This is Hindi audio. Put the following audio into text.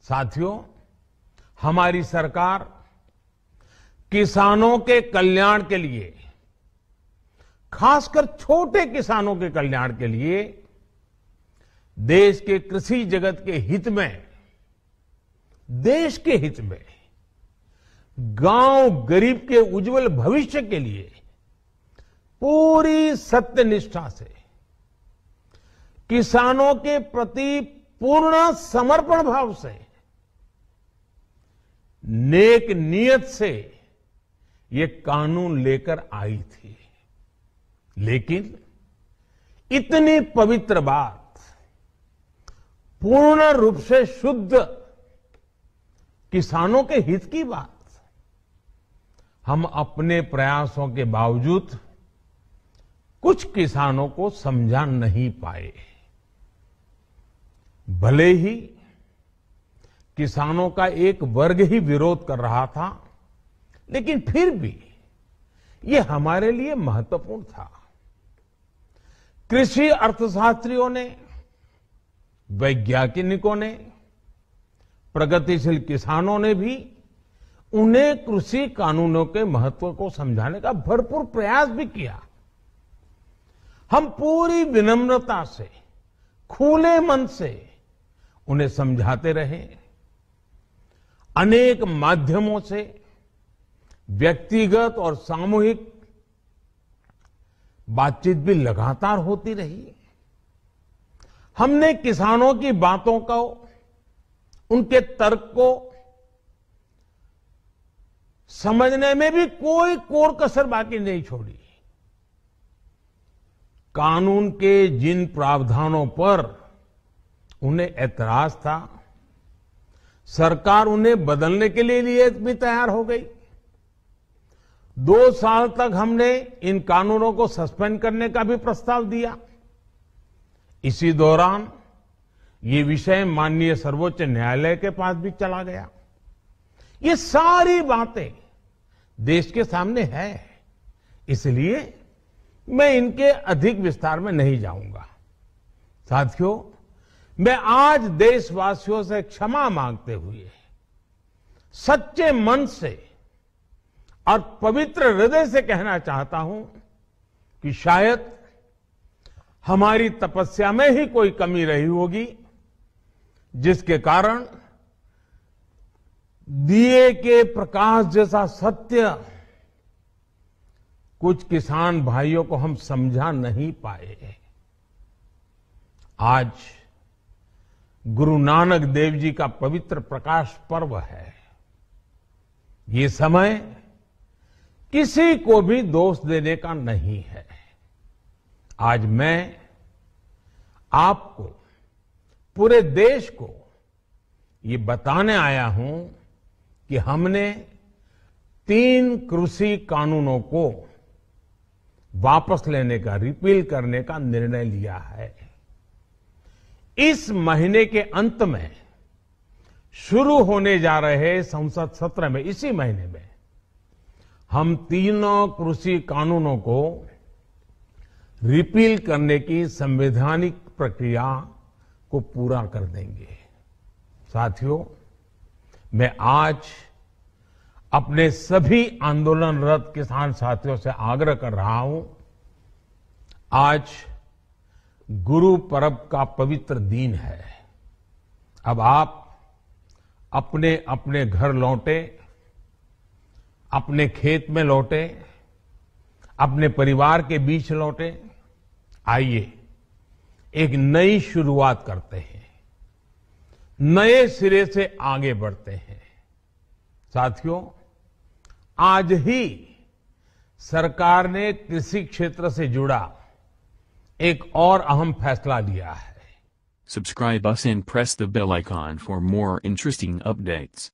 साथियों, हमारी सरकार किसानों के कल्याण के लिए, खासकर छोटे किसानों के कल्याण के लिए देश के कृषि जगत के हित में, देश के हित में, गांव गरीब के उज्जवल भविष्य के लिए पूरी सत्यनिष्ठा से, किसानों के प्रति पूर्ण समर्पण भाव से, नेक नियत से ये कानून लेकर आई थी। लेकिन इतनी पवित्र बात, पूर्ण रूप से शुद्ध किसानों के हित की बात, हम अपने प्रयासों के बावजूद कुछ किसानों को समझा नहीं पाए। भले ही किसानों का एक वर्ग ही विरोध कर रहा था, लेकिन फिर भी ये हमारे लिए महत्वपूर्ण था। कृषि अर्थशास्त्रियों ने, वैज्ञानिकों ने, प्रगतिशील किसानों ने भी उन्हें कृषि कानूनों के महत्व को समझाने का भरपूर प्रयास भी किया। हम पूरी विनम्रता से, खुले मन से उन्हें समझाते रहे। अनेक माध्यमों से व्यक्तिगत और सामूहिक बातचीत भी लगातार होती रही। हमने किसानों की बातों को, उनके तर्क को समझने में भी कोई कोर कसर बाकी नहीं छोड़ी। कानून के जिन प्रावधानों पर उन्हें ऐतराज था, सरकार उन्हें बदलने के लिए भी तैयार हो गई। 2 साल तक हमने इन कानूनों को सस्पेंड करने का भी प्रस्ताव दिया। इसी दौरान ये विषय माननीय सर्वोच्च न्यायालय के पास भी चला गया। ये सारी बातें देश के सामने है, इसलिए मैं इनके अधिक विस्तार में नहीं जाऊंगा। साथियों, मैं आज देशवासियों से क्षमा मांगते हुए सच्चे मन से और पवित्र हृदय से कहना चाहता हूं कि शायद हमारी तपस्या में ही कोई कमी रही होगी, जिसके कारण दिए के प्रकाश जैसा सत्य कुछ किसान भाइयों को हम समझा नहीं पाए। आज गुरु नानक देव जी का पवित्र प्रकाश पर्व है। ये समय किसी को भी दोष देने का नहीं है। आज मैं आपको, पूरे देश को ये बताने आया हूं कि हमने 3 कृषि कानूनों को वापस लेने का, रिपील करने का निर्णय लिया है। इस महीने के अंत में शुरू होने जा रहे संसद सत्र में, इसी महीने में, हम 3 कृषि कानूनों को रिपील करने की संवैधानिक प्रक्रिया को पूरा कर देंगे। साथियों, मैं आज अपने सभी आंदोलनरत किसान साथियों से आग्रह कर रहा हूं, आज गुरु पर्व का पवित्र दिन है। अब आप अपने अपने घर लौटे, अपने खेत में लौटे, अपने परिवार के बीच लौटे। आइए एक नई शुरुआत करते हैं, नए सिरे से आगे बढ़ते हैं। साथियों, आज ही सरकार ने कृषि क्षेत्र से जुड़ा एक और अहम फैसला लिया है। Subscribe us and press the bell icon for more interesting updates.